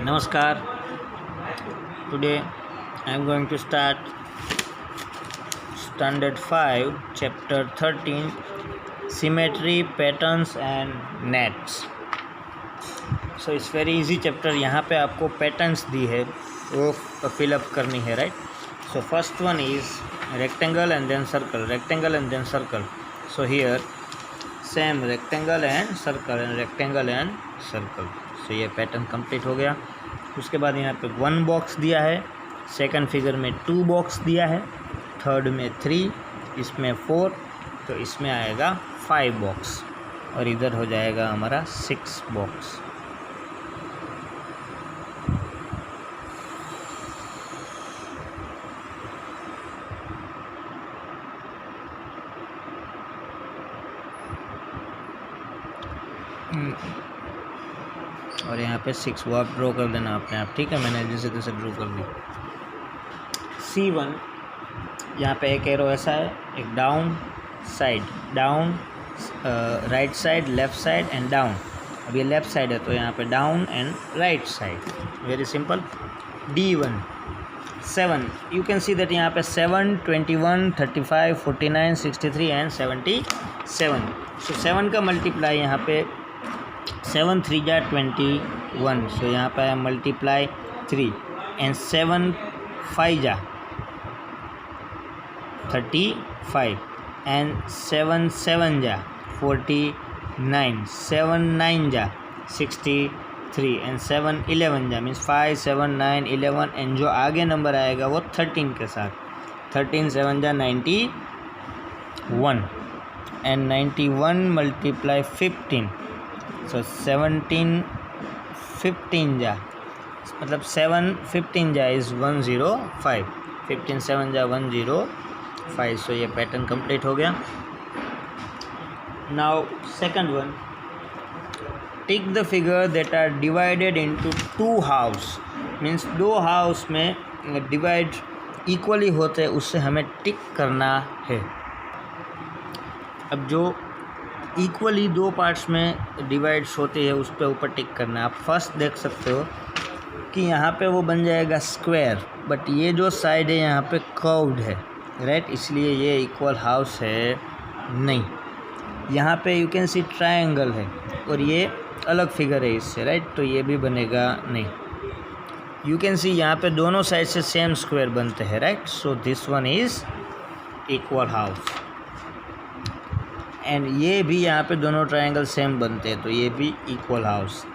Namaskar. Today I am going to start Standard 5, Chapter 13, Symmetry, Patterns and Nets. So it's very easy chapter. यहाँ पे आपको patterns दी है वो fill up करनी है, right? So first one is rectangle and then circle, rectangle and then circle. So here same rectangle and circle and rectangle and circle. So ये pattern complete हो गया. उसके बाद यहाँ पे 1 बॉक्स दिया है, सेकंड फिगर में 2 बॉक्स दिया है, थर्ड में 3, इसमें 4, तो इसमें आएगा 5 बॉक्स और इधर हो जाएगा हमारा 6 बॉक्स. और यहाँ पे 6 वो आप ड्रॉ कर देना अपने आप, ठीक है. मैंने जैसे तैसे ड्रॉ कर दी. C1 यहाँ पे एक एरो ऐसा है, एक down side, down right side, left side and down. अब ये लेफ़्ट साइड है तो यहाँ पे down and right side. Very simple. D1 7, you can see that यहाँ पे 7, 21, 35, 49, 63 एंड 77. सो 7 का मल्टीप्लाई यहाँ पे 7 3 जा 21. सो यहाँ पे मल्टीप्लाई 3 एंड 7 5 जा 35 एंड 7 7 जा 49, 7 9 जा 63 एंड 7 11 जा मीन्स 5 7 9 11 एंड जो आगे नंबर आएगा वो 13 के साथ. 13 7 जा 91 एंड 91 मल्टीप्लाई 15. सो 17 15 जा मतलब 7 15 जा इज़ 105. 15 7 जा 105. सो ये पैटर्न कंप्लीट हो गया. Now second one, tick the figure that are divided into 2 halves. Means 2 halves में डिवाइड इक्वली होते हैं, उससे हमें टिक करना है. अब जो इक्वली 2 पार्ट्स में डिवाइड्स होती है उस पे ऊपर टिक करना है. आप फर्स्ट देख सकते हो कि यहाँ पे वो बन जाएगा स्क्वायर, बट ये जो साइड है यहाँ पे कर्व्ड है, राइट, इसलिए ये इक्वल हाउस है नहीं. यहाँ पे यू कैन सी ट्रायंगल है और ये अलग फिगर है इससे, राइट, तो ये भी बनेगा नहीं. यू कैन सी यहाँ पे दोनों साइड से सेम स्क्वायर बनते हैं, right. So this one is equal house. And ये भी यहाँ पे दोनों ट्रायंगल सेम बनते हैं तो ये भी इक्वल हाउस.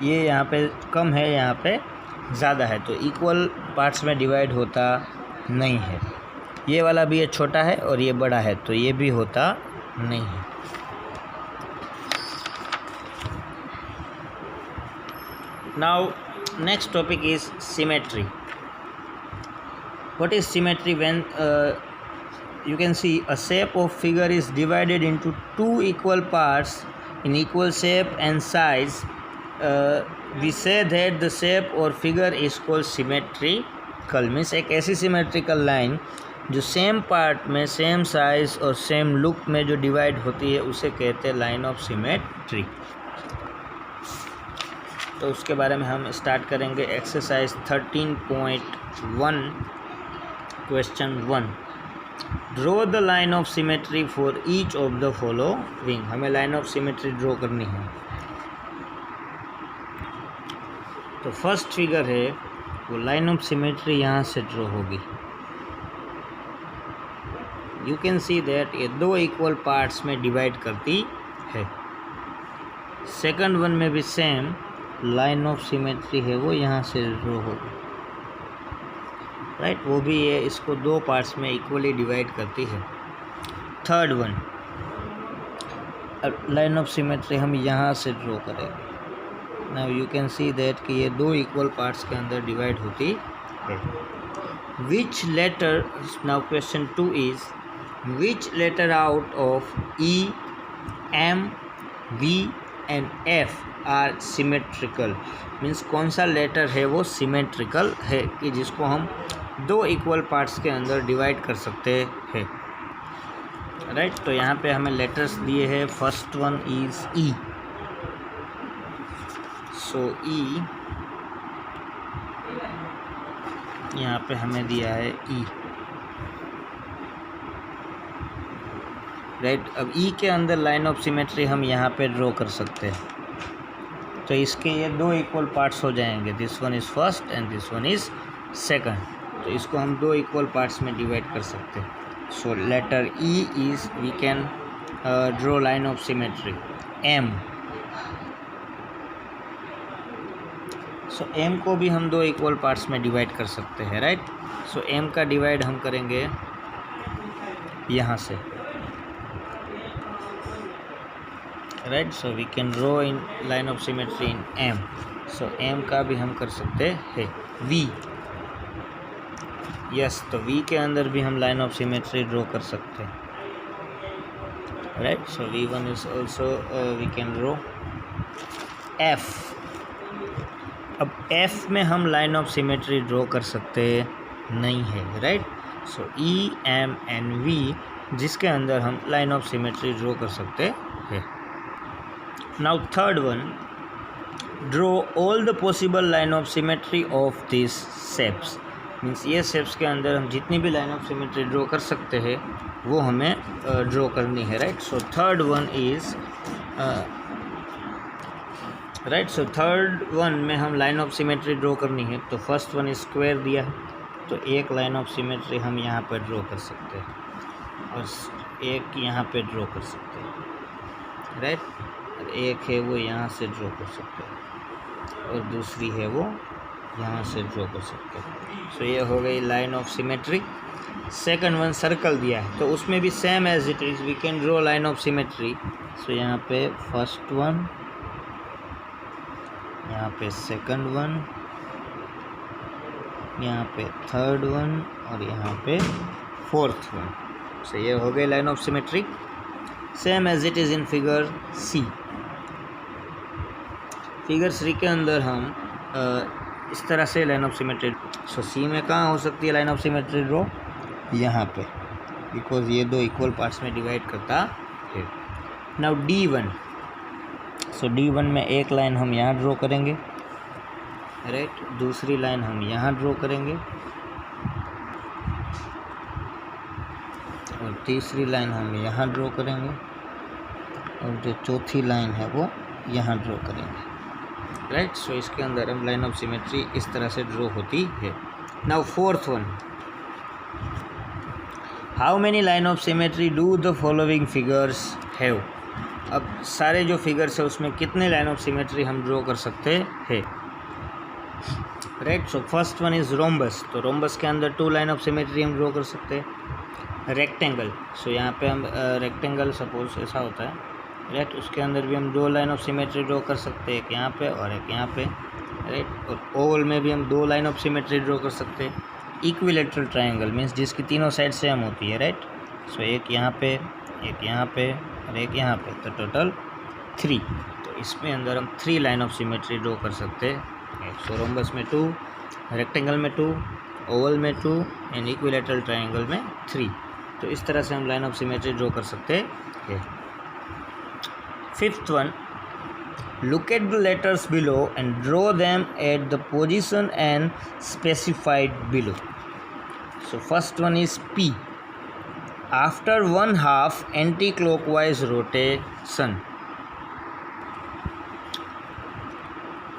ये यहाँ पे कम है, यहाँ पे ज़्यादा है, तो इक्वल पार्ट्स में डिवाइड होता नहीं है. ये वाला भी ये छोटा है और ये बड़ा है तो ये भी होता नहीं है. Now next topic is symmetry. What is symmetry? When you can see a shape of figure is divided into 2 equal parts in equal shape and size. We say that the shape or figure is called symmetrical. means एक ऐसी symmetrical line जो same part में same size और same look में जो divide होती है उसे कहते हैं लाइन ऑफ सिमेट्री. तो उसके बारे में हम स्टार्ट करेंगे. Exercise 13.1 question 1. Draw the line of symmetry for each of the following. हमें लाइन ऑफ सिमेट्री ड्रॉ करनी है. तो फर्स्ट फिगर है वो लाइन ऑफ सिमेट्री यहाँ से ड्रॉ होगी. यू कैन सी दैट ये 2 इक्वल पार्ट्स में डिवाइड करती है. सेकंड वन में भी सेम लाइन ऑफ सिमेट्री है वो यहाँ से ड्रॉ होगी, राइट. वो भी ये इसको 2 पार्ट्स में इक्वली डिवाइड करती है. Third one line of symmetry हम यहाँ से ड्रॉ करेंगे. Now you can see that कि ये 2 इक्वल पार्ट्स के अंदर डिवाइड होती है. Which letter, now question 2 is which letter out of E, M, V and F are symmetrical. Means कौन सा लेटर है वो सिमेट्रिकल है कि जिसको हम 2 इक्वल पार्ट्स के अंदर डिवाइड कर सकते हैं, राइट. तो यहाँ पे हमें लेटर्स दिए हैं. First one is E. So E यहाँ पे हमें दिया है ई, राइट। अब ई के अंदर लाइन ऑफ सिमेट्री हम यहाँ पे ड्रॉ कर सकते हैं। तो इसके ये दो इक्वल पार्ट्स हो जाएंगे, this one is first and this one is second. तो इसको हम दो इक्वल पार्ट्स में डिवाइड कर सकते हैं। So letter E is we can draw line of symmetry M. So M को भी हम दो इक्वल पार्ट्स में डिवाइड कर सकते हैं, राइट। सो एम का डिवाइड हम करेंगे यहाँ से, right. So we can draw in line of symmetry in M. So M का भी हम कर सकते हैं वी, यस। तो वी के अंदर भी हम लाइन ऑफ सिमेट्री ड्रॉ कर सकते हैं, right. So V one is also we can draw F. अब एफ में हम लाइन ऑफ सिमेट्री ड्रॉ कर सकते नहीं है, राइट। सो ई एम एन वी, जिसके अंदर हम लाइन ऑफ सिमेट्री ड्रॉ कर सकते हैं। Now third one, draw all the possible line of symmetry of this shapes. Means ये शेप्स के अंदर हम जितनी भी लाइन ऑफ सिमेट्री ड्रॉ कर सकते हैं वो हमें ड्रॉ करनी है, right. So third one is right. So third one में हम लाइन ऑफ सिमेट्री ड्रॉ करनी है। तो फर्स्ट वन स्क्वायर दिया है, तो एक लाइन ऑफ सिमेट्री हम यहाँ पर ड्रॉ कर सकते हैं और एक यहाँ पे ड्रॉ कर सकते हैं, राइट। और एक है वो यहाँ से ड्रॉ कर सकते हैं और दूसरी है वो यहाँ से ड्रॉ कर सकते हैं। सो ये हो गई line of symmetry. Second one circle दिया है, तो उसमें भी same as it is we can draw line of symmetry. So यहाँ पे फर्स्ट वन, यहाँ पे सेकंड वन, यहाँ पे थर्ड वन और यहाँ पे फोर्थ वन। सो ये हो गई line of symmetry, same as it is in figure C. Figure C के अंदर हम इस तरह से line of symmetry. So C में कहाँ हो सकती है लाइन ऑफ सिमेट्री ड्रॉ? यहाँ पे, बिकॉज ये दो इक्वल पार्ट्स में डिवाइड करता है। नाउ D1, सो D1 में एक लाइन हम यहाँ ड्रॉ करेंगे, राइट। दूसरी लाइन हम यहाँ ड्रॉ करेंगे और तीसरी लाइन हम यहाँ ड्रॉ करेंगे और जो चौथी लाइन है वो यहाँ ड्रॉ करेंगे, राइट। सो इसके अंदर हम लाइन ऑफ सिमेट्री इस तरह से ड्रॉ होती है। Now fourth one, how many line of symmetry do the following figures have. अब सारे जो फिगर्स है उसमें कितने लाइन ऑफ सिमेट्री हम ड्रॉ कर सकते हैं, right. So first one is rhombus, तो रोम्बस के अंदर टू लाइन ऑफ सिमेट्री हम ड्रॉ कर सकते हैं। रेक्टेंगल, सो यहाँ पे हम रेक्टेंगल सपोज ऐसा होता है, राइट। उसके अंदर भी हम दो लाइन ऑफ सिमेट्री ड्रॉ कर सकते हैं, एक यहाँ पे और एक यहाँ पे, राइट। और ओवल में भी हम दो लाइन ऑफ सिमेट्री ड्रॉ कर सकते हैं। इक्विलेटरल ट्रायंगल मीन्स जिसकी तीनों साइड सेम होती है, राइट। सो एक यहाँ पे, एक यहाँ पे और एक यहाँ पे, तो टोटल 3। तो इसमें अंदर हम 3 लाइन ऑफ सिमेट्री ड्रॉ कर सकते हैं। सो रोम्बस में 2, रेक्टेंगल में 2, ओवल में 2 एंड इक्विलेटरल ट्रायंगल में 3। तो इस तरह से हम लाइन ऑफ सिमेट्री ड्रॉ कर सकते हैं। Fifth one, look at the letters below and draw them at the position and specified below. So first one is P. After 1/2 anti-clockwise rotation.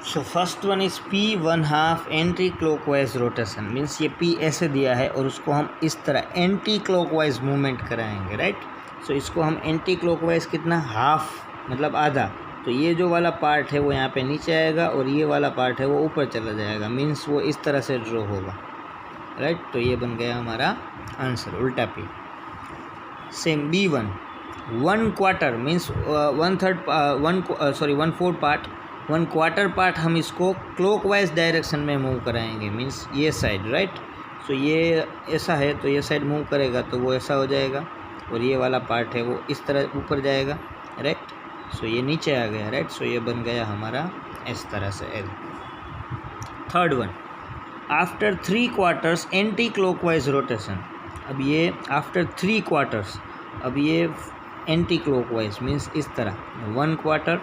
So first one is P 1/2 anti-clockwise rotation. Means ये P ऐसे दिया है और उसको हम इस तरह anti-clockwise movement कराएंगे, राइट। सो इसको हम anti-clockwise कितना, हाफ मतलब आधा। तो ये जो वाला पार्ट है वो यहाँ पे नीचे आएगा और ये वाला पार्ट है वो ऊपर चला जाएगा, मीन्स वो इस तरह से ड्रॉ होगा, राइट। तो ये बन गया हमारा आंसर, उल्टा P। Same B1, 1/4 means 1/4 part, 1/4 part हम इसको क्लॉकवाइज डायरेक्शन में मूव कराएंगे, मीन्स ये साइड, राइट। सो ये ऐसा है तो ये साइड मूव करेगा तो वो ऐसा हो जाएगा और ये वाला पार्ट है वो इस तरह ऊपर जाएगा, राइट। सो ये नीचे आ गया, राइट। सो ये बन गया हमारा इस तरह से L। Third one, after 3/4 anti clockwise rotation. अब ये आफ्टर 3/4, अब ये एंटी क्लॉकवाइज मीन्स इस तरह 1/4,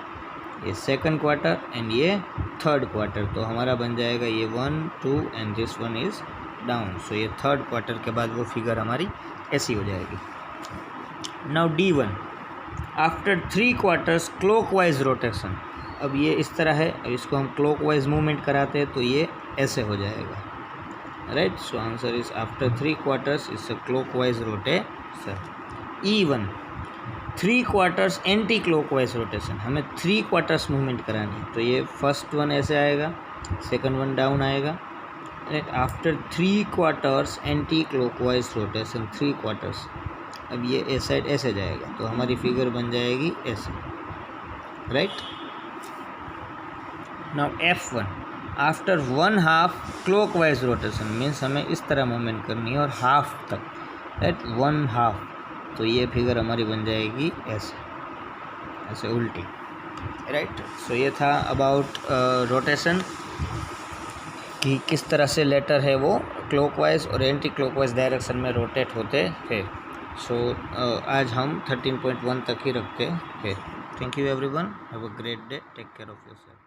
ये 2/4 एंड ये 3/4। तो हमारा बन जाएगा ये 1, 2 and this one is down. So ये थर्ड क्वार्टर के बाद वो फिगर हमारी ऐसी हो जाएगी। Now D1, after 3 quarters clockwise rotation. अब ये इस तरह है, अब इसको हम क्लॉकवाइज मूवमेंट कराते हैं तो ये ऐसे हो जाएगा, right. So answer is after 3 quarters it's a clockwise rotation. E1, 3 quarters anti clockwise rotation. हमें 3 क्वार्टर्स मूवमेंट करानी है तो ये फर्स्ट वन ऐसे आएगा, सेकंड वन डाउन आएगा, right. After 3 quarters anti clockwise rotation, 3 quarters. अब ये ए साइड ऐसे जाएगा तो हमारी फिगर बन जाएगी ऐसे, right. Now F1, after 1/2 clockwise rotation, means हमें इस तरह मूवमेंट करनी है और हाफ तक, राइट, 1/2। तो ये फिगर हमारी बन जाएगी ऐसे, ऐसे उल्टी, राइट। सो ये था अबाउट रोटेशन कि किस तरह से लेटर है वो क्लॉकवाइज और एंटी क्लॉकवाइज डायरेक्शन में रोटेट होते थे। सो आज हम 13.1 तक ही रखते थे। Thank you everyone, have a great day, take care of yourself.